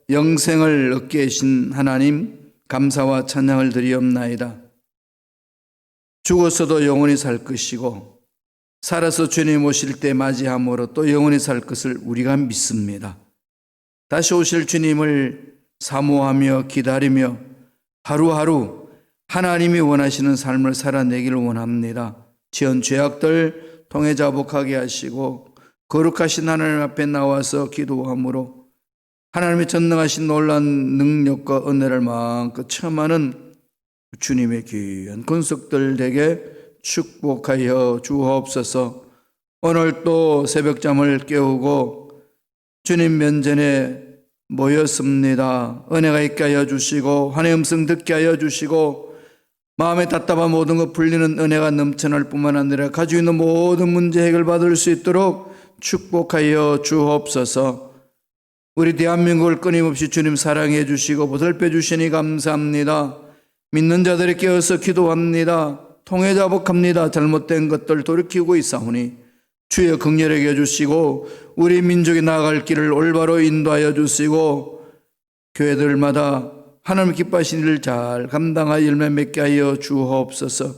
영생을 얻게 하신 하나님 감사와 찬양을 드리옵나이다. 죽어서도 영원히 살 것이고 살아서 주님 오실 때 맞이함으로 또 영원히 살 것을 우리가 믿습니다. 다시 오실 주님을 사모하며 기다리며 하루하루 하나님이 원하시는 삶을 살아내기를 원합니다. 지은 죄악들 통해 자복하게 하시고 거룩하신 하나님 앞에 나와서 기도함으로 하나님의 전능하신 놀라운 능력과 은혜를 마음껏 체험하는 주님의 귀한 권속들 되게 축복하여 주옵소서. 오늘 또 새벽잠을 깨우고 주님 면전에 모였습니다. 은혜가 있게 하여 주시고 환의 음성 듣게 하여 주시고 마음에 답답한 모든 것 풀리는 은혜가 넘쳐날 뿐만 아니라 가지고 있는 모든 문제 해결받을 수 있도록 축복하여 주옵소서. 우리 대한민국을 끊임없이 주님 사랑해 주시고 보살펴 주시니 감사합니다. 믿는 자들이 깨어서 기도합니다. 통해 자복합니다. 잘못된 것들 돌이키고 있사오니 주여 긍휼하게 해주시고 우리 민족이 나아갈 길을 올바로 인도하여 주시고 교회들마다 하나님 기뻐하신 일을 잘 감당하여 열매 맺게 하여 주옵소서.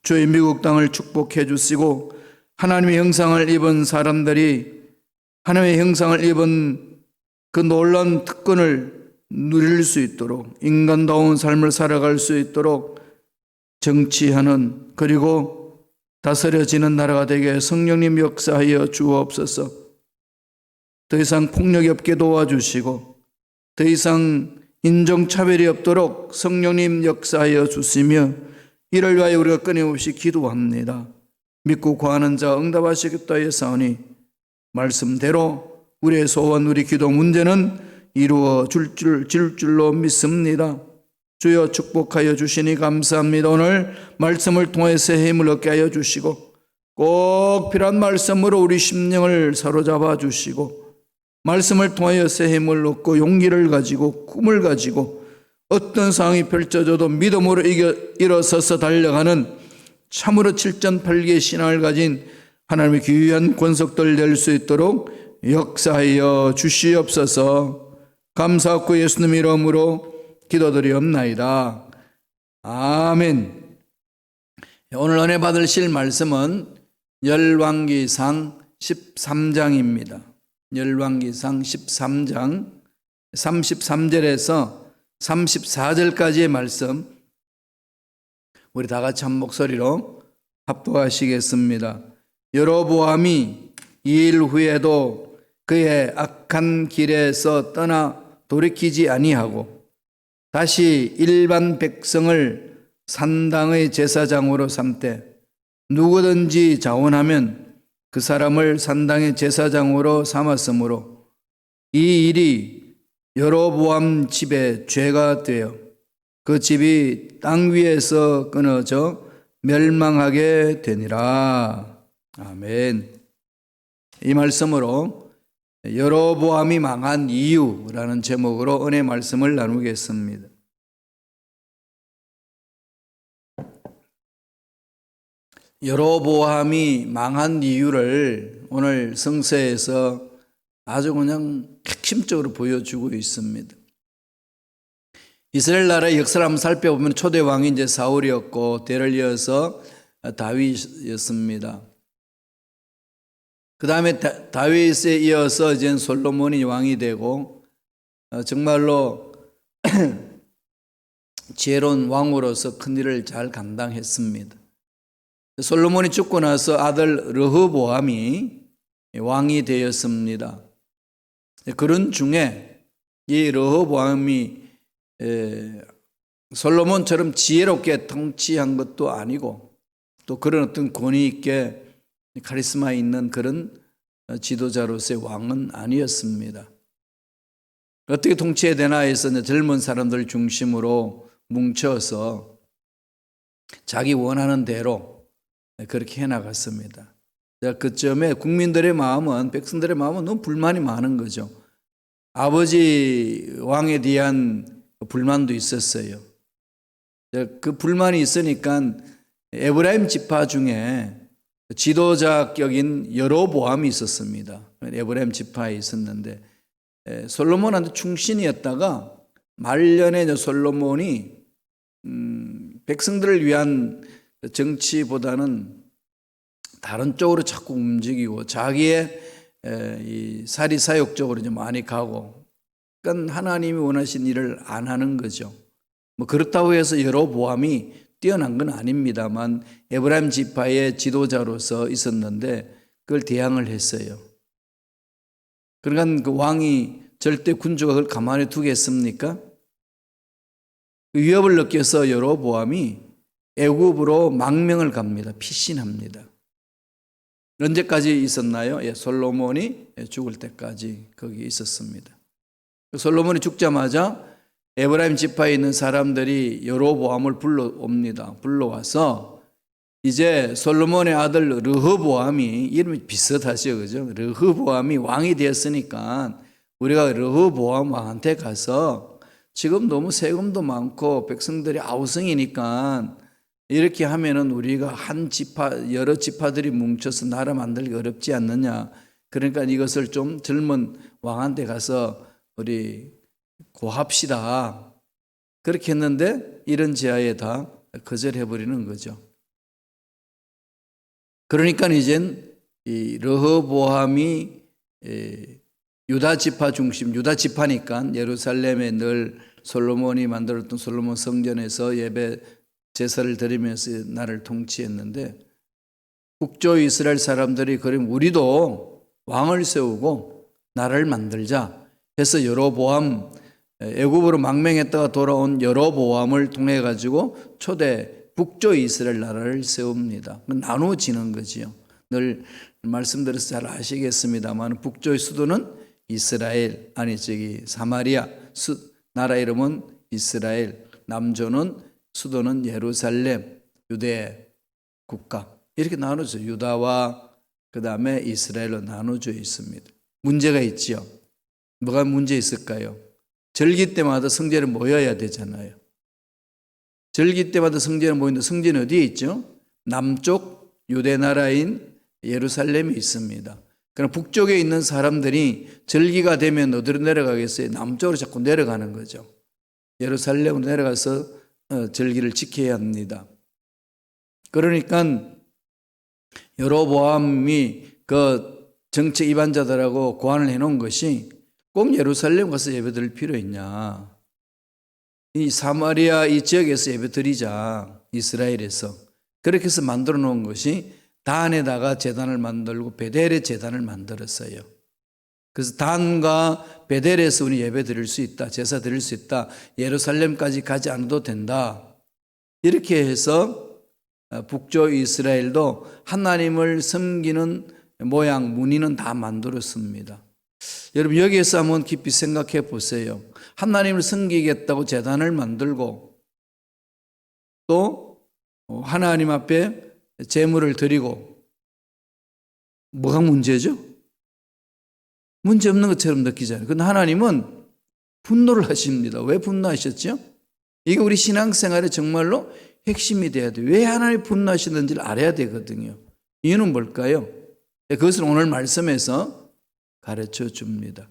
주의 미국 땅을 축복해 주시고 하나님의 형상을 입은 사람들이 하나님의 형상을 입은 그 놀라운 특권을 누릴 수 있도록 인간다운 삶을 살아갈 수 있도록 정치하는 그리고 다스려지는 나라가 되게 성령님 역사하여 주옵소서. 더 이상 폭력이 없게 도와주시고 더 이상 인종차별이 없도록 성령님 역사하여 주시며 이를 위하여 우리가 끊임없이 기도합니다. 믿고 구하는 자 응답하시겠다 하사오니 말씀대로 우리의 소원 우리 기도 문제는 이루어질 줄로 믿습니다. 주여 축복하여 주시니 감사합니다. 오늘 말씀을 통해서 힘을 얻게 하여 주시고 꼭 필요한 말씀으로 우리 심령을 사로잡아 주시고 말씀을 통하여 새 힘을 얻고 용기를 가지고 꿈을 가지고 어떤 상황이 펼쳐져도 믿음으로 일어서서 달려가는 참으로 7전8개 신앙을 가진 하나님의 귀한 권속들 될 수 있도록 역사하여 주시옵소서. 감사하고 예수님 이름으로 기도드리옵나이다. 아멘. 오늘 은혜 받으실 말씀은 열왕기상 13장입니다. 열왕기상 13장 33절에서 34절까지의 말씀 우리 다 같이 한 목소리로 합독하시겠습니다. 여로보암이 이 일 후에도 그의 악한 길에서 떠나 돌이키지 아니하고 다시 일반 백성을 산당의 제사장으로 삼되 누구든지 자원하면 그 사람을 산당의 제사장으로 삼았으므로 이 일이 여로보암 집의 죄가 되어 그 집이 땅 위에서 끊어져 멸망하게 되니라. 아멘. 이 말씀으로 여로보암이 망한 이유라는 제목으로 은혜 말씀을 나누겠습니다. 여로보암이 망한 이유를 오늘 성서에서 아주 그냥 핵심적으로 보여주고 있습니다. 이스라엘 나라의 역사를 한번 살펴보면 초대 왕이 이제 사울이었고 대를 이어서 다윗이었습니다. 그 다음에 다윗에 이어서 이제 솔로몬이 왕이 되고 정말로 지혜로운 왕으로서 큰 일을 잘 감당했습니다. 솔로몬이 죽고 나서 아들 르호보암이 왕이 되었습니다. 그런 중에 이 르호보암이 솔로몬처럼 지혜롭게 통치한 것도 아니고 또 그런 어떤 권위 있게 카리스마 있는 그런 지도자로서의 왕은 아니었습니다. 어떻게 통치해야 되나 해서 젊은 사람들 중심으로 뭉쳐서 자기 원하는 대로 그렇게 해나갔습니다. 그쯤에 국민들의 마음은, 백성들의 마음은 너무 불만이 많은 거죠. 아버지 왕에 대한 불만도 있었어요. 그 불만이 있으니까 에브라임 지파 중에 지도자격인 여로보암이 있었습니다. 에브라임 지파에 있었는데 솔로몬한테 충신이었다가 말년에 이제 솔로몬이 백성들을 위한 정치보다는 다른 쪽으로 자꾸 움직이고 자기의 이 사리사욕적으로 좀 많이 가고, 그러니까 하나님이 원하신 일을 안 하는 거죠. 뭐 그렇다고 해서 여로보암이 뛰어난 건 아닙니다만 에브라임 지파의 지도자로서 있었는데 그걸 대항을 했어요. 그러니까 그 왕이 절대 군주가 그걸 가만히 두겠습니까? 그 위협을 느껴서 여로보암이 애굽으로 망명을 갑니다. 피신합니다. 언제까지 있었나요? 솔로몬이 죽을 때까지 거기 있었습니다. 솔로몬이 죽자마자 에브라임 지파에 있는 사람들이 여로보암을 불러옵니다. 불러와서 이제 솔로몬의 아들 르호보암이, 이름이 비슷하죠, 그죠? 르호보암이 왕이 되었으니까 우리가 르호보암 왕한테 가서 지금 너무 세금도 많고 백성들이 아우성이니까 이렇게 하면은 우리가 한 지파, 여러 지파들이 뭉쳐서 나라 만들기 어렵지 않느냐. 그러니까 이것을 좀 젊은 왕한테 가서 우리 고합시다. 그렇게 했는데 이런 제안에 다 거절해버리는 거죠. 그러니까 이젠 이 르호보암이 유다 지파 중심, 유다 지파니까 예루살렘에 늘 솔로몬이 만들었던 솔로몬 성전에서 예배 제사를 드리면서 나라를 통치했는데, 북조 이스라엘 사람들이 그럼 우리도 왕을 세우고 나라를 만들자 해서 여로보암, 애굽으로 망명했다가 돌아온 여로보암을 통해 가지고 초대 북조 이스라엘 나라를 세웁니다. 나눠지는 거지요. 늘 말씀드려서 잘 아시겠습니다만 북조의 수도는 이스라엘, 사마리아, 나라 이름은 이스라엘, 남조는 수도는 예루살렘, 유대 국가, 이렇게 나눠져 유다와 그 다음에 이스라엘로 나눠져 있습니다. 문제가 있지요. 뭐가 문제 있을까요? 절기 때마다 성전에 모여야 되잖아요. 절기 때마다 성전에 모이는데 성전이 어디에 있죠? 남쪽 유대 나라인 예루살렘에 있습니다. 그럼 북쪽에 있는 사람들이 절기가 되면 어디로 내려가겠어요? 남쪽으로 자꾸 내려가는 거죠. 예루살렘으로 내려가서 절기를 지켜야 합니다. 그러니까 여로보암이 그 정책 위반자들하고 고안을 해놓은 것이 꼭 예루살렘 가서 예배 드릴 필요 있냐. 이 사마리아 이 지역에서 예배 드리자, 이스라엘에서. 그렇게 해서 만들어 놓은 것이 단에다가 제단을 만들고 베델에 제단을 만들었어요. 그래서 단과 베델에서 우리 예배 드릴 수 있다, 제사 드릴 수 있다, 예루살렘까지 가지 않아도 된다. 이렇게 해서 북조 이스라엘도 하나님을 섬기는 모양, 무늬는 다 만들었습니다. 여러분 여기에서 한번 깊이 생각해 보세요. 하나님을 섬기겠다고 제단을 만들고 또 하나님 앞에 제물을 드리고 뭐가 문제죠? 문제 없는 것처럼 느끼잖아요. 그런데 하나님은 분노를 하십니다. 왜 분노하셨죠? 이게 우리 신앙생활에 정말로 핵심이 돼야 돼요. 왜 하나님이 분노하시는지를 알아야 되거든요. 이유는 뭘까요? 그것을 오늘 말씀에서 가르쳐 줍니다.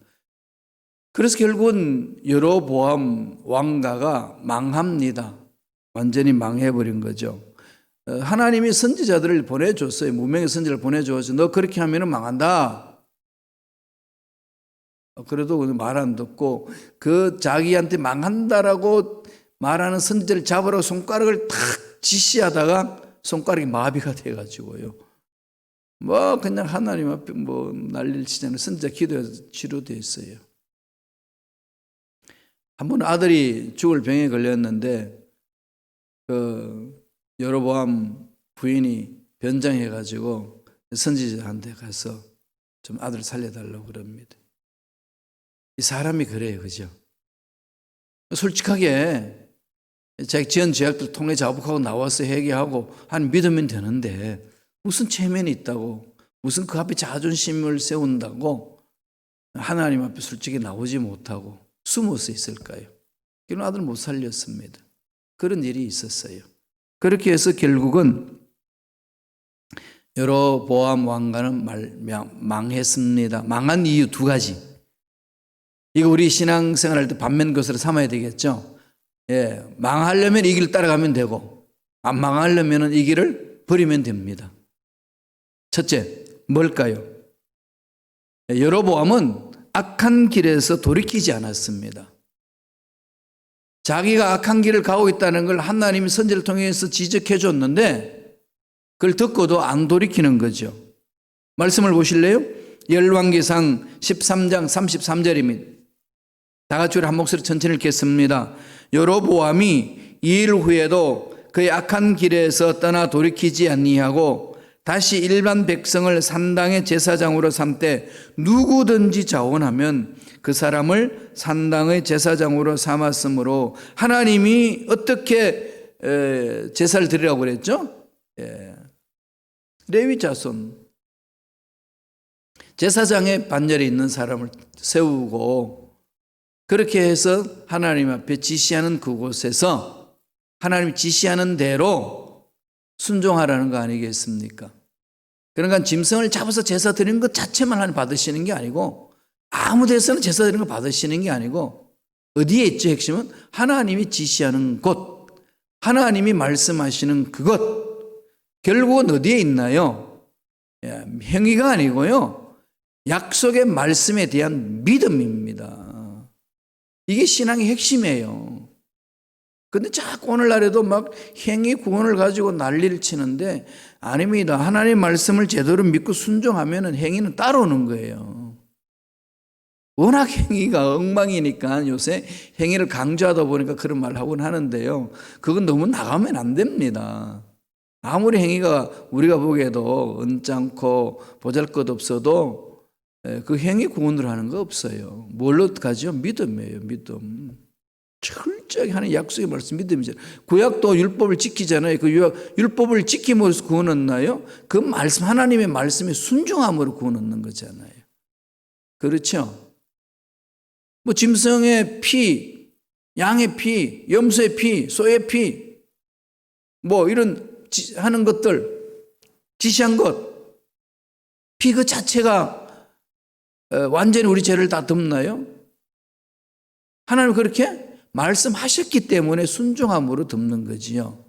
그래서 결국은 여로보암 왕가가 망합니다. 완전히 망해버린 거죠. 하나님이 선지자들을 보내줬어요. 무명의 선지자를 보내줘서 너 그렇게 하면 망한다. 그래도 말 안 듣고 그 자기한테 망한다라고 말하는 선지자를 잡으라고 손가락을 탁 지시하다가 손가락이 마비가 돼가지고요. 뭐 그냥 하나님 앞에 뭐 난리를 치자는 선지자 기도에서 치료됐어요. 한번 아들이 죽을 병에 걸렸는데 그 여로보암 부인이 변장해가지고 선지자한테 가서 좀 아들 살려달라고 그럽니다. 이 사람이 그래요, 그죠? 솔직하게 자기 지은 죄악들 통해 자복하고 나와서 회개하고 한 믿으면 되는데 무슨 체면이 있다고, 무슨 그 앞에 자존심을 세운다고 하나님 앞에 솔직히 나오지 못하고 숨어서 있을까요? 그런 아들 못 살렸습니다. 그런 일이 있었어요. 그렇게 해서 결국은 여로보암 왕가는 망했습니다. 망한 이유 두 가지. 이거 우리 신앙생활할 때 반면 교사로 삼아야 되겠죠. 예, 망하려면 이 길 따라가면 되고 안 망하려면 이 길을 버리면 됩니다. 첫째, 뭘까요? 여로보암은 악한 길에서 돌이키지 않았습니다. 자기가 악한 길을 가고 있다는 걸 하나님이 선지를 통해서 지적해 줬는데 그걸 듣고도 안 돌이키는 거죠. 말씀을 보실래요? 열왕기상 13장 33절입니다. 다 같이 우리 한 목소리 천천히 읽겠습니다. 여로보암이 2일 후에도 그의 악한 길에서 떠나 돌이키지 아니하고 다시 일반 백성을 산당의 제사장으로 삼되 누구든지 자원하면 그 사람을 산당의 제사장으로 삼았으므로 하나님이 어떻게 제사를 드리라고 그랬죠? 레위 자손 제사장의 반열에 있는 사람을 세우고 그렇게 해서 하나님 앞에 지시하는 그곳에서 하나님이 지시하는 대로 순종하라는 거 아니겠습니까? 그러니까 짐승을 잡아서 제사 드리는 것 자체만 하나님 받으시는 게 아니고 아무 데서는 제사 드리는 거 받으시는 게 아니고 어디에 있죠? 핵심은 하나님이 지시하는 곳, 하나님이 말씀하시는 그것. 결국은 어디에 있나요? 행위가 아니고요. 약속의 말씀에 대한 믿음입니다. 이게 신앙의 핵심이에요. 근데 자꾸 오늘날에도 막 행위 구원을 가지고 난리를 치는데 아닙니다. 하나님의 말씀을 제대로 믿고 순종하면 행위는 따라오는 거예요. 워낙 행위가 엉망이니까 요새 행위를 강조하다 보니까 그런 말 하곤 하는데요. 그건 너무 나가면 안 됩니다. 아무리 행위가 우리가 보기에도 언짢고 보잘것없어도 그 행위 구원으로 하는 거 없어요. 뭘로 가죠? 믿음이에요. 믿음. 철저히 하는 약속의 말씀 믿음이죠. 구약도 율법을 지키잖아요. 그 율법을 지킴으로 구원 얻나요? 그 말씀 하나님의 말씀에 순종함으로 구원 얻는 거잖아요. 그렇죠? 뭐 짐승의 피, 양의 피, 염소의 피, 소의 피, 뭐 이런 하는 것들 지시한 것, 피 그 자체가 완전히 우리 죄를 다 덮나요? 하나님 그렇게 말씀하셨기 때문에 순종함으로 덮는 거지요.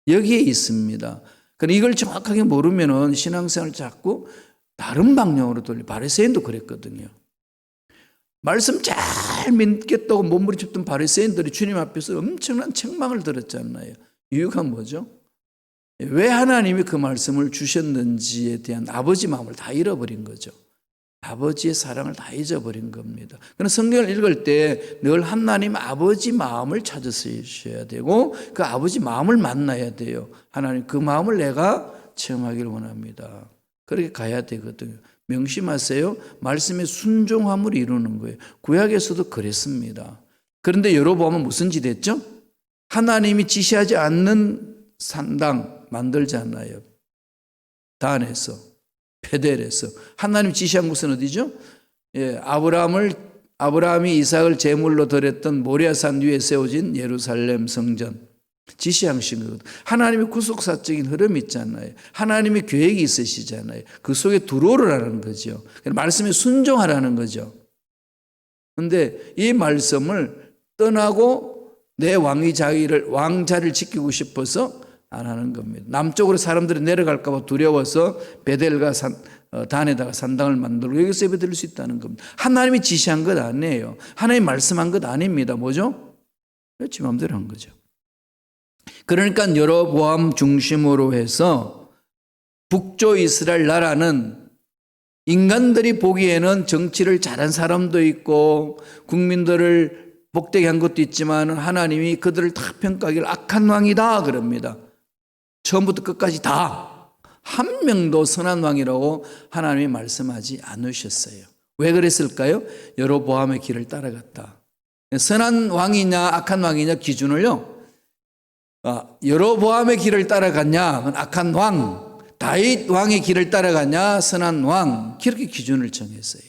여기에 있습니다. 그러니까 이걸 정확하게 모르면 신앙생활을 자꾸 다른 방향으로 돌려. 바리새인도 그랬거든요. 말씀 잘 믿겠다고 몸부림쳤던 바리새인들이 주님 앞에서 엄청난 책망을 들었잖아요. 이유가 뭐죠? 왜 하나님이 그 말씀을 주셨는지에 대한 아버지 마음을 다 잃어버린 거죠. 아버지의 사랑을 다 잊어버린 겁니다. 그래서 성경을 읽을 때 늘 하나님 아버지 마음을 찾으셔야 되고 그 아버지 마음을 만나야 돼요. 하나님 그 마음을 내가 체험하기를 원합니다. 그렇게 가야 되거든요. 명심하세요. 말씀에 순종함을 이루는 거예요. 구약에서도 그랬습니다. 그런데 여로보암은 무슨 짓 했죠? 하나님이 지시하지 않는 산당 만들잖아요. 단에서, 베델에서. 하나님 지시한 곳은 어디죠? 아브라함이 이삭을 제물로 드렸던 모리아산 위에 세워진 예루살렘 성전. 지시하신 거거든요. 하나님의 구속사적인 흐름이 있잖아요. 하나님의 계획이 있으시잖아요. 그 속에 들어오라는 거죠. 말씀에 순종하라는 거죠. 그런데 이 말씀을 떠나고 내 왕자를 지키고 싶어서 안 하는 겁니다. 남쪽으로 사람들이 내려갈까 봐 두려워서 베델과 단에다가 산당을 만들고 여기서 예배 드릴 수 있다는 겁니다. 하나님이 지시한 것 아니에요. 하나님이 말씀한 것 아닙니다. 뭐죠? 지 마음대로 한 거죠. 그러니까 여로보암 중심으로 해서 북조 이스라엘 나라는 인간들이 보기에는 정치를 잘한 사람도 있고 국민들을 복되게 한 것도 있지만 하나님이 그들을 다 평가하기를 악한 왕이다 그럽니다. 처음부터 끝까지 다 한 명도 선한 왕이라고 하나님이 말씀하지 않으셨어요. 왜 그랬을까요? 여로보암의 길을 따라갔다. 선한 왕이냐 악한 왕이냐 기준을요. 여로보암의 길을 따라갔냐 악한 왕, 다윗 왕의 길을 따라갔냐 선한 왕, 그렇게 기준을 정했어요.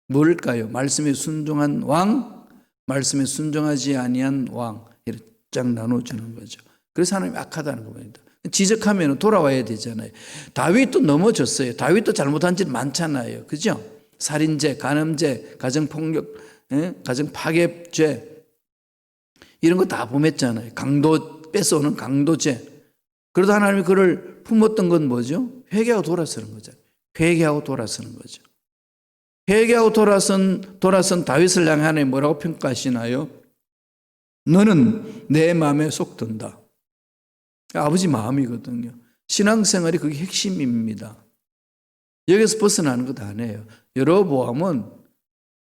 뭘까요? 말씀에 순종한 왕, 말씀에 순종하지 아니한 왕, 이렇게 쫙 나눠주는 거죠. 그래서 하나님이 악하다는 겁니다. 지적하면 돌아와야 되잖아요. 다윗도 넘어졌어요. 다윗도 잘못한 짓 많잖아요. 그죠? 살인죄, 간음죄, 가정폭력, 가정 파괴죄 이런 거 다 범했잖아요. 강도 뺏어오는 강도죄. 그러다 하나님이 그를 품었던 건 뭐죠? 회개하고 돌아서는 거죠. 회개하고 돌아서는 거죠. 회개하고 돌아선 다윗을 향해 하나님 뭐라고 평가하시나요? 너는 내 마음에 속 든다. 아버지 마음이거든요. 신앙생활이 그게 핵심입니다. 여기서 벗어나는 것 아니에요. 여로보암은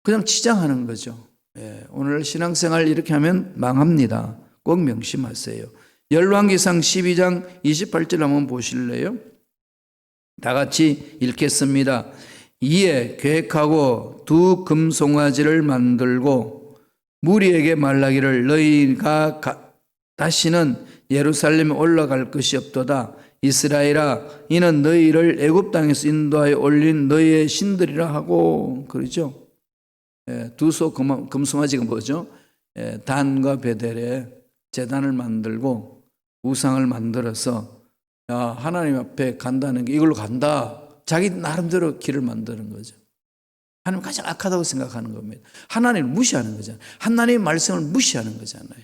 그냥 치장하는 거죠. 오늘 신앙생활 이렇게 하면 망합니다. 꼭 명심하세요. 열왕기상 12장 28절 한번 보실래요? 다 같이 읽겠습니다. 이에 계획하고 두 금송아지를 만들고 무리에게 말하기를 너희가 다시는 예루살렘에 올라갈 것이 없도다. 이스라엘아 이는 너희를 애굽 땅에서 인도하여 올린 너희의 신들이라 하고 그러죠. 두소 금송아지가 뭐죠? 단과 베델에 제단을 만들고 우상을 만들어서 하나님 앞에 간다는 게 이걸로 간다. 자기 나름대로 길을 만드는 거죠. 하나님 가장 악하다고 생각하는 겁니다. 하나님을 무시하는 거잖아요. 하나님의 말씀을 무시하는 거잖아요.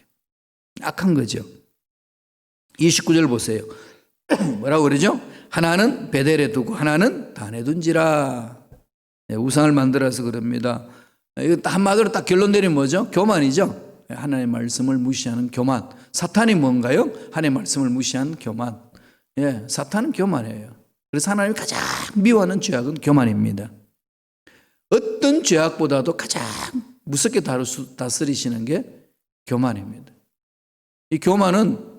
악한 거죠. 29절 보세요. 뭐라고 그러죠? 하나는 베델에 두고 하나는 단에 둔지라. 우상을 만들어서 그럽니다. 이거 한마디로 딱 결론 내리면 뭐죠? 교만이죠. 하나님의 말씀을 무시하는 교만. 사탄이 뭔가요? 하나님의 말씀을 무시하는 교만. 사탄은 교만이에요. 그래서 하나님이 가장 미워하는 죄악은 교만입니다. 어떤 죄악보다도 가장 무섭게 다스리시는 게 교만입니다. 이 교만은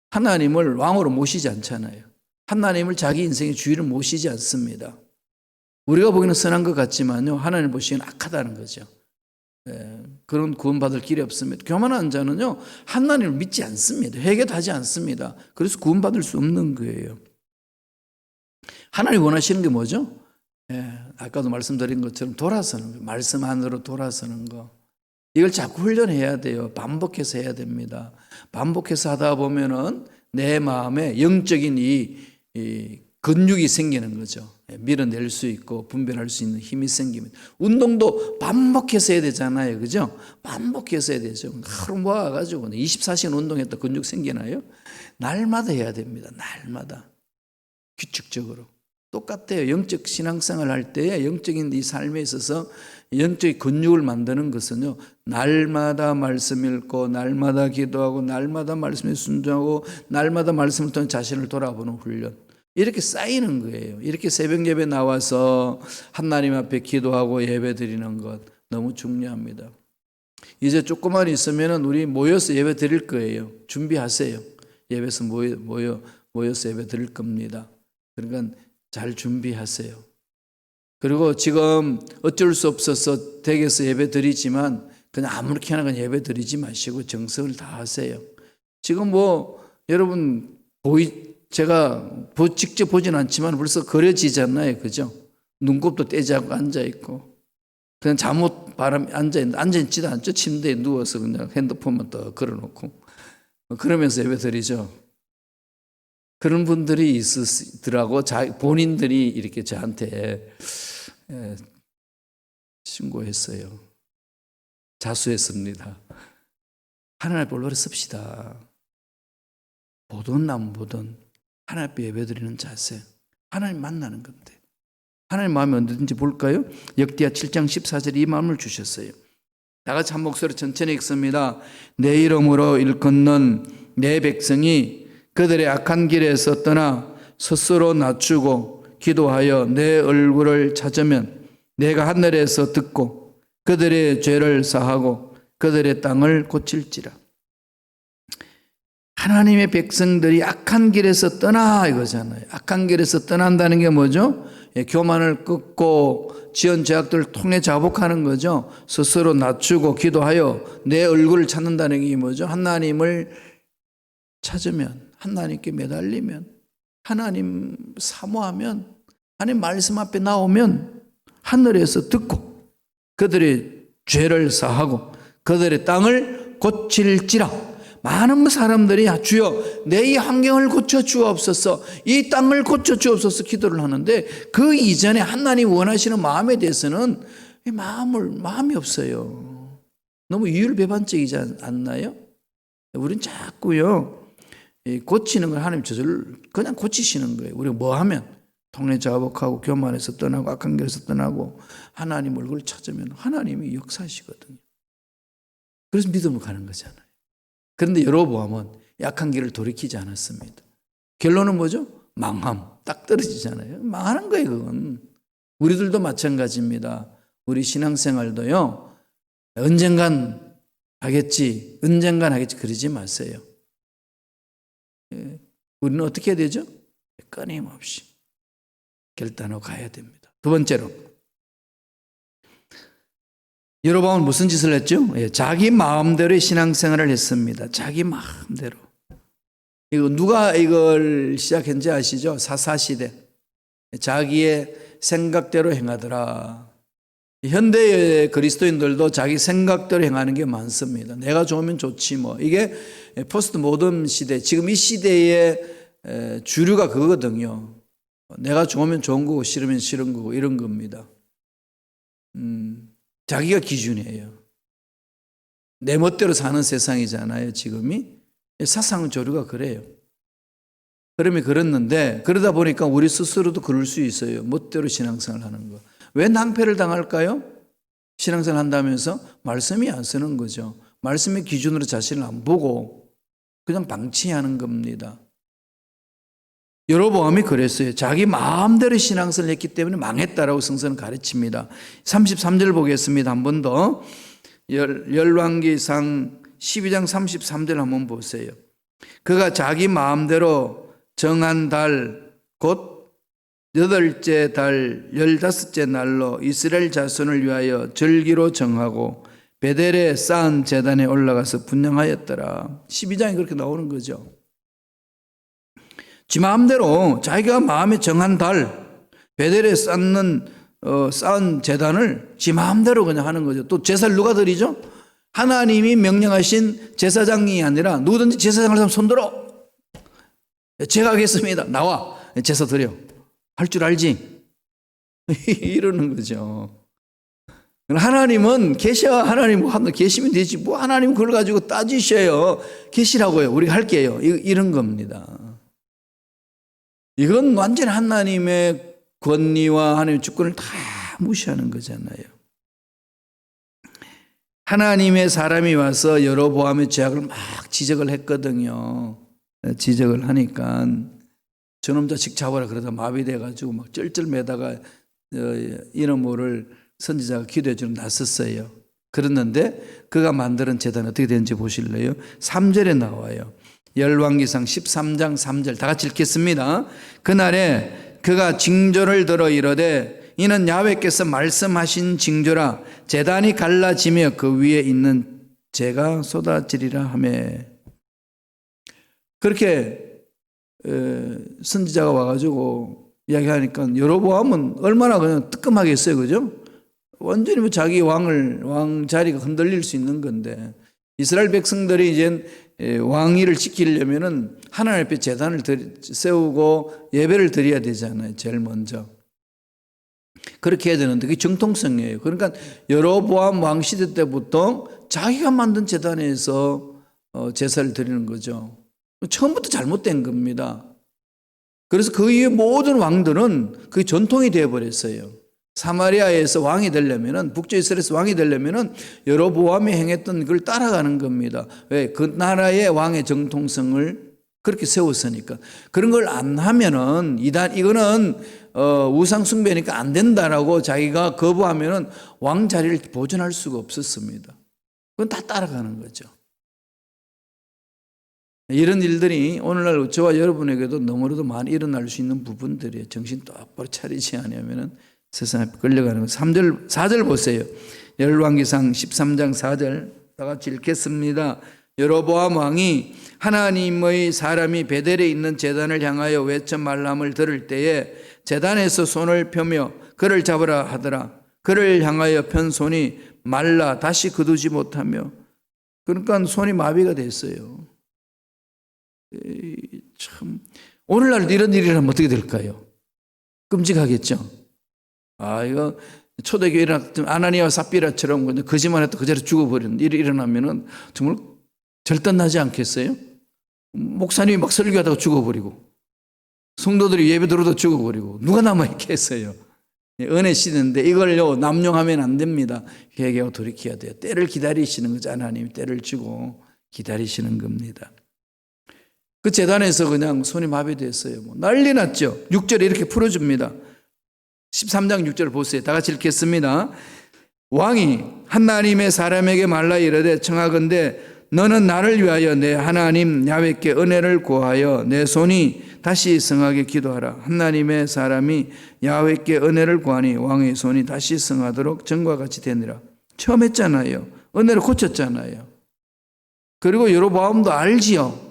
하나님을 왕으로 모시지 않잖아요. 하나님을 자기 인생의 주인을 모시지 않습니다. 우리가 보기에는 선한 것 같지만요, 하나님 보시기에는 악하다는 거죠. 그런 구원받을 길이 없습니다. 교만한 자는요, 하나님을 믿지 않습니다. 회개도 하지 않습니다. 그래서 구원받을 수 없는 거예요. 하나님이 원하시는 게 뭐죠? 아까도 말씀드린 것처럼 돌아서는 거, 말씀 안으로 돌아서는 거. 이걸 자꾸 훈련해야 돼요. 반복해서 해야 됩니다. 반복해서 하다 보면은 내 마음에 영적인 이 근육이 생기는 거죠. 밀어낼 수 있고 분별할 수 있는 힘이 생깁니다. 운동도 반복해서 해야 되잖아요. 그죠? 반복해서 해야 되죠. 하루 모아가지고 24시간 운동했다 근육 생기나요? 날마다 해야 됩니다. 날마다. 규칙적으로. 똑같아요. 영적 신앙생활 할 때 영적인 이 삶에 있어서 영적인 근육을 만드는 것은요, 날마다 말씀 읽고 날마다 기도하고 날마다 말씀에 순종하고 날마다 말씀을 통해 자신을 돌아보는 훈련. 이렇게 쌓이는 거예요. 이렇게 새벽 예배 나와서 하나님 앞에 기도하고 예배 드리는 것 너무 중요합니다. 이제 조금만 있으면 우리 모여서 예배 드릴 거예요. 준비하세요. 예배에서 모여서 예배 드릴 겁니다. 그러니까 잘 준비하세요. 그리고 지금 어쩔 수 없어서 댁에서 예배 드리지만 그냥 아무렇게나 그냥 예배 드리지 마시고 정성을 다하세요. 지금 여러분 제가 직접 보진 않지만 벌써 그려지잖아요. 그죠? 눈곱도 떼지 않고 앉아있고 그냥 잠옷 바람에 앉아있지도 않죠. 침대에 누워서 그냥 핸드폰만 더 걸어놓고 그러면서 예배 드리죠. 그런 분들이 있으시더라고. 본인들이 이렇게 저한테 신고했어요. 자수했습니다. 하나님 볼로를 씁시다. 보든 남 보든 하나님 앞에 예배드리는 자세. 하나님 만나는 건데. 하나님 마음이 언제든지 볼까요? 역대하 7장 14절에 이 마음을 주셨어요. 다 같이 한 목소리 천천히 읽습니다. 내 이름으로 일컫는 내 백성이 그들의 악한 길에서 떠나 스스로 낮추고 기도하여 내 얼굴을 찾으면 내가 하늘에서 듣고 그들의 죄를 사하고 그들의 땅을 고칠지라. 하나님의 백성들이 악한 길에서 떠나 이거잖아요. 악한 길에서 떠난다는 게 뭐죠? 교만을 끊고 지은 죄악들을 통해 자복하는 거죠. 스스로 낮추고 기도하여 내 얼굴을 찾는다는 게 뭐죠? 하나님을 찾으면, 하나님께 매달리면, 하나님 사모하면, 하나님 말씀 앞에 나오면 하늘에서 듣고 그들의 죄를 사하고 그들의 땅을 고칠지라. 많은 사람들이 주여 내 이 환경을 고쳐주옵소서, 이 땅을 고쳐주옵소서 기도를 하는데 그 이전에 하나님 원하시는 마음에 대해서는 마음이 없어요. 너무 이율배반적이지 않나요? 우린 자꾸요, 고치는 걸 하나님 저절로 그냥 고치시는 거예요. 우리가 뭐 하면 통례 자복하고 교만에서 떠나고 악한 길에서 떠나고 하나님 얼굴을 찾으면 하나님이 역사하시거든요. 그래서 믿음으로 가는 거잖아요. 그런데 여로보암은 약한 길을 돌이키지 않았습니다. 결론은 뭐죠? 망함. 딱 떨어지잖아요. 망하는 거예요, 그건. 우리들도 마찬가지입니다. 우리 신앙생활도요, 언젠간 하겠지, 그러지 마세요. 우리는 어떻게 해야 되죠? 끊임없이 결단하고 가야 됩니다. 두 번째로, 여로보암은 무슨 짓을 했죠? 자기 마음대로의 신앙생활을 했습니다. 자기 마음대로. 이거 누가 이걸 시작했는지 아시죠? 사사시대. 자기의 생각대로 행하더라. 현대의 그리스도인들도 자기 생각대로 행하는 게 많습니다. 내가 좋으면 좋지 뭐. 이게 포스트 모던 시대, 지금 이 시대의 주류가 그거거든요. 내가 좋으면 좋은 거고 싫으면 싫은 거고 이런 겁니다. 자기가 기준이에요. 내 멋대로 사는 세상이잖아요, 지금이. 사상 조류가 그래요. 그러면 그렇는데 그러다 보니까 우리 스스로도 그럴 수 있어요. 멋대로 신앙생활 하는 거. 왜 낭패를 당할까요? 신앙생활 한다면서 말씀이 안 쓰는 거죠. 말씀의 기준으로 자신을 안 보고 그냥 방치하는 겁니다. 여로보암이 그랬어요. 자기 마음대로 신앙생활을 했기 때문에 망했다라고 성서는 가르칩니다. 33절 보겠습니다. 한 번 더. 열왕기상 12장 33절 한번 보세요. 그가 자기 마음대로 정한 달, 곧 8째 달 15째 날로 이스라엘 자손을 위하여 절기로 정하고 베델에 쌓은 제단에 올라가서 분향하였더라. 12장이 그렇게 나오는 거죠. 지 마음대로 자기가 마음에 정한 달, 베델에 쌓은 제단을 지 마음대로 그냥 하는 거죠. 또 제사를 누가 드리죠? 하나님이 명령하신 제사장이 아니라 누구든지 제사장을 하면 손들어. 제가 하겠습니다. 나와. 제사 드려. 할 줄 알지? 이러는 거죠. 하나님은 하나님 계시면 되지. 뭐 하나님 그걸 가지고 따지셔요. 계시라고요. 우리가 할게요. 이런 겁니다. 이건 완전 하나님의 권위와 하나님의 주권을 다 무시하는 거잖아요. 하나님의 사람이 와서 여로보암의 죄악을 막 지적을 했거든요. 지적을 하니까 저놈 자식 잡아라 그러다 마비돼가지고 막 쩔쩔매다가 이런 뭐를 선지자가 기도해 주는 났었어요. 그랬는데 그가 만드는 제단이 어떻게 되는지 보실래요? 3절에 나와요. 열왕기상 13장 3절 다 같이 읽겠습니다. 그날에 그가 징조를 들어 이르되 이는 야훼께서 말씀하신 징조라 제단이 갈라지며 그 위에 있는 재가 쏟아지리라 하며. 그렇게 선지자가 와가지고 이야기하니까 여로보암은 얼마나 그냥 뜨끔하겠어요, 그죠? 완전히 뭐 자기 왕 자리가 흔들릴 수 있는 건데 이스라엘 백성들이 이제 왕위를 지키려면은 하나님 앞에 제단을 세우고 예배를 드려야 되잖아요, 제일 먼저. 그렇게 해야 되는데 그게 정통성이에요. 그러니까 여로보암 왕 시대 때부터 자기가 만든 제단에서 제사를 드리는 거죠. 처음부터 잘못된 겁니다. 그래서 그 이후에 모든 왕들은 그게 전통이 되어버렸어요. 사마리아에서 왕이 되려면은, 북쪽이스라엘에서 왕이 되려면은 여로보암이 행했던 그걸 따라가는 겁니다. 왜? 그 나라의 왕의 정통성을 그렇게 세웠으니까. 그런 걸 안 하면은 이거는 우상 숭배니까 안 된다라고 자기가 거부하면은 왕 자리를 보존할 수가 없었습니다. 그건 다 따라가는 거죠. 이런 일들이 오늘날 저와 여러분에게도 너무나도 많이 일어날 수 있는 부분들이에요. 정신 똑바로 차리지 않으면은 세상에 끌려가는 거. 4절 보세요. 열왕기상 13장 4절 다 같이 읽겠습니다. 여로보암 왕이 하나님의 사람이 베델에 있는 제단을 향하여 외쳐 말람을 들을 때에 제단에서 손을 펴며 그를 잡으라 하더라. 그를 향하여 편 손이 말라 다시 거두지 못하며. 그러니까 손이 마비가 됐어요. 참 오늘날 이런 일이 하면 어떻게 될까요? 끔찍하겠죠. 이거 초대교회 일어났던 아나니아와 삽비라처럼 거짓말했다 그대로 죽어버리는 일이 일어나면은 정말 절단나지 않겠어요? 목사님이 막 설교하다가 죽어버리고 성도들이 예배 들어도 죽어버리고 누가 남아있겠어요? 은혜 시대인데 이걸요 남용하면 안 됩니다. 회개하고 돌이켜야 돼요. 때를 기다리시는 거죠. 하나님이 때를 주고 기다리시는 겁니다. 그 제단에서 그냥 손이 마비됐어요. 난리 났죠. 6절에 이렇게 풀어줍니다. 13장 6절 보세요. 다 같이 읽겠습니다. 왕이 하나님의 사람에게 말라 이르되 청하건대 너는 나를 위하여 내 하나님 야훼께 은혜를 구하여 내 손이 다시 성하게 기도하라. 하나님의 사람이 야훼께 은혜를 구하니 왕의 손이 다시 성하도록 전과 같이 되니라. 처음 했잖아요. 은혜를 고쳤잖아요. 그리고 여로보암도 알지요.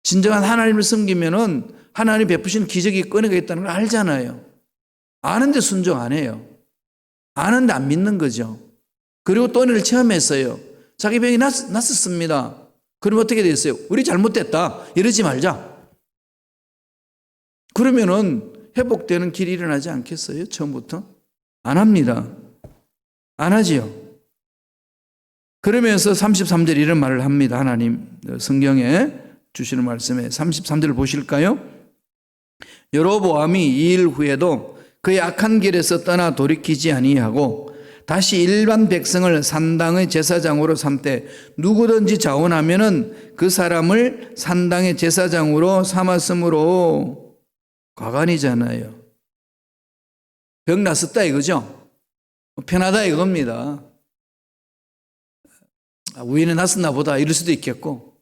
진정한 하나님을 섬기면은 하나님 베푸시는 기적이 은혜가 있다는 걸 알잖아요. 아는데 순종 안 해요. 아는데 안 믿는 거죠. 그리고 또 은혜를 체험했어요. 자기 병이 났었습니다. 그럼 어떻게 됐어요? 우리 잘못됐다. 이러지 말자. 그러면은 회복되는 길이 일어나지 않겠어요? 처음부터? 안 합니다. 안 하지요. 그러면서 33절 이런 말을 합니다. 하나님 성경에 주시는 말씀에 33절을 보실까요? 여로보암이 이 일 후에도 그의 악한 길에서 떠나 돌이키지 아니하고 다시 일반 백성을 산당의 제사장으로 삼되 누구든지 자원하면은 그 사람을 산당의 제사장으로 삼았으므로 과관이잖아요. 병 났었다 이거죠. 편하다 이겁니다. 우연히 났었나 보다 이럴 수도 있겠고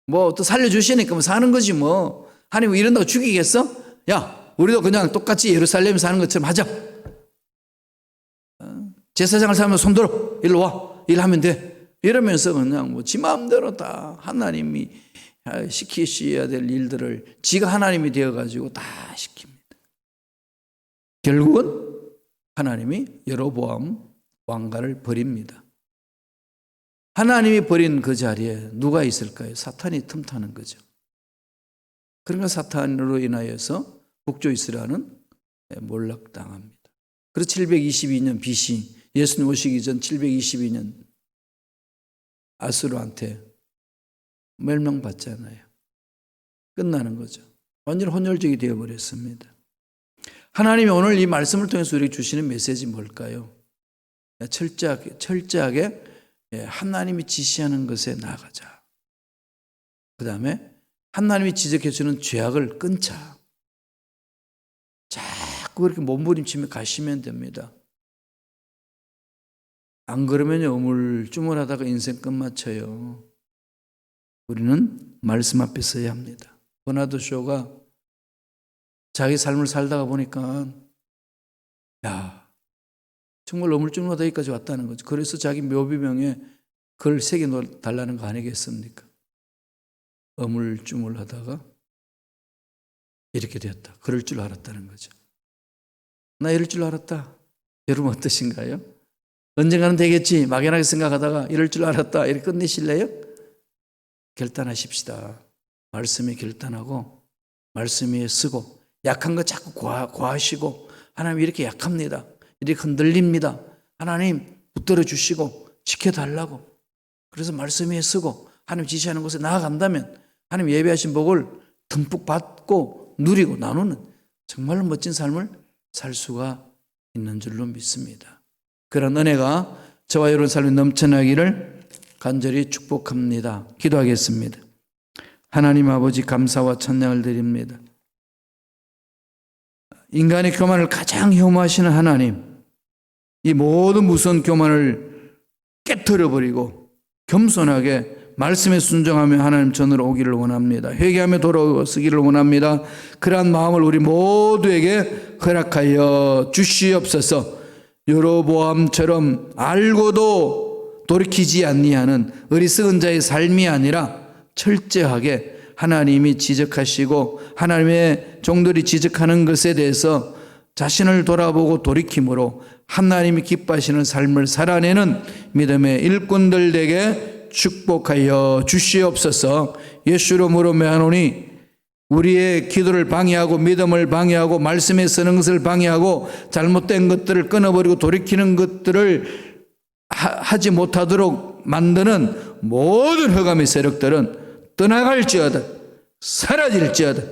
뭐 또 살려주시니까 뭐 사는 거지 뭐. 하나님 이런다고 죽이겠어? 야 우리도 그냥 똑같이 예루살렘에 사는 것처럼 하자. 제사장을 삼으면 손들어 일로 와 일하면 돼 이러면서 그냥 뭐 지 마음대로 다 하나님이 시키셔야 될 일들을 지가 하나님이 되어가지고 다 시킵니다. 결국은 하나님이 여로보암 왕가를 버립니다. 하나님이 버린 그 자리에 누가 있을까요? 사탄이 틈타는 거죠. 그러니까 사탄으로 인하여서 북조 이스라엘은 몰락당합니다. 그래서 722년 BC 예수님 오시기 전 722년 아수르한테 멸망받잖아요. 끝나는 거죠. 완전 혼혈적이 되어버렸습니다. 하나님이 오늘 이 말씀을 통해서 우리에게 주시는 메시지 뭘까요? 철저하게 하나님이 지시하는 것에 나아가자. 그 다음에 하나님이 지적해 주는 죄악을 끊자. 자꾸 그렇게 몸부림치며 가시면 됩니다. 안 그러면 우물쭈물하다가 인생 끝마쳐요. 우리는 말씀 앞에 서야 합니다. 버나드 쇼가 자기 삶을 살다가 보니까 야 정말 우물쭈물하다 여기까지 왔다는 거죠. 그래서 자기 묘비명에 글 새겨달라는 거 아니겠습니까? 우물쭈물하다가 이렇게 되었다. 그럴 줄 알았다는 거죠. 나 이럴 줄 알았다. 여러분 어떠신가요? 언젠가는 되겠지 막연하게 생각하다가 이럴 줄 알았다 이렇게 끝내실래요? 결단하십시다. 말씀에 결단하고 말씀 위에 쓰고 약한 거 자꾸 과하시고 하나님 이렇게 약합니다. 이렇게 흔들립니다. 하나님 붙들어 주시고 지켜달라고. 그래서 말씀 위에 쓰고 하나님 지시하는 곳에 나아간다면 하나님 예배하신 복을 듬뿍 받고 누리고 나누는 정말로 멋진 삶을 살 수가 있는 줄로 믿습니다. 그런 은혜가 저와 여러분 삶에 넘쳐나기를 간절히 축복합니다. 기도하겠습니다. 하나님 아버지 감사와 찬양을 드립니다. 인간의 교만을 가장 혐오하시는 하나님, 이 모든 무서운 교만을 깨트려버리고 겸손하게 말씀에 순종하며 하나님 전으로 오기를 원합니다. 회개하며 돌아서기를 원합니다. 그러한 마음을 우리 모두에게 허락하여 주시옵소서. 여로보암처럼 알고도 돌이키지 아니하는 어리석은 자의 삶이 아니라 철저하게 하나님이 지적하시고 하나님의 종들이 지적하는 것에 대해서 자신을 돌아보고 돌이킴으로 하나님이 기뻐하시는 삶을 살아내는 믿음의 일꾼들 되게 축복하여 주시옵소서. 예수로 물으며하노니 우리의 기도를 방해하고 믿음을 방해하고 말씀에 쓰는 것을 방해하고 잘못된 것들을 끊어버리고 돌이키는 것들을 하지 못하도록 만드는 모든 흑암의 세력들은 떠나갈지어다, 사라질지어다.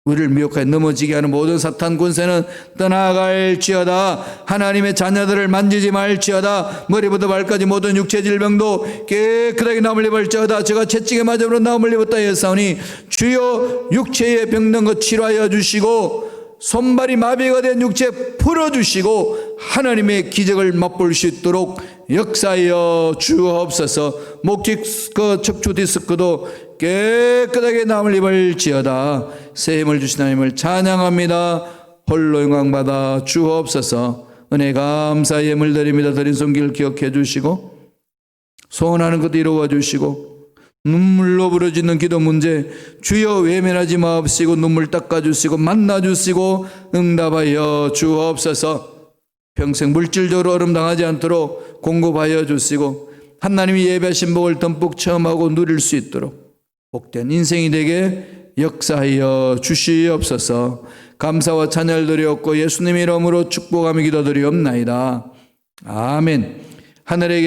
우리를 미혹하여 넘어지게 하는 모든 사탄 군세는 떠나갈지어다. 하나님의 자녀들을 만지지 말지어다. 머리부터 발까지 모든 육체 질병도 깨끗하게 나음을 입을지어다. 제가 채찍에 맞음으로 나음을 입었다 했사오니 주여 육체의 병든 것 치료하여 주시고 손발이 마비가 된 육체 풀어주시고 하나님의 기적을 맛볼 수 있도록 역사하여 주옵소서. 목 디스크, 척추 디스크도 깨끗하게 나음을 입을지어다. 새 힘을 주신 하나님을 찬양합니다. 홀로 영광받아 주옵소서. 은혜 감사의 예물 드립니다. 드린 손길 기억해 주시고 소원하는 것 이루어 주시고 눈물로 부러지는 기도 문제 주여 외면하지 마옵시고 눈물 닦아주시고 만나주시고 응답하여 주옵소서. 평생 물질적으로 어려움당하지 않도록 공급하여 주시고 하나님이 예배하신 복을 듬뿍 체험하고 누릴 수 있도록 복된 인생이 되게 역사하여 주시옵소서. 감사와 찬양을 드리옵고 예수님의 이름으로 축복하며 기도드리옵나이다. 아멘. 하늘에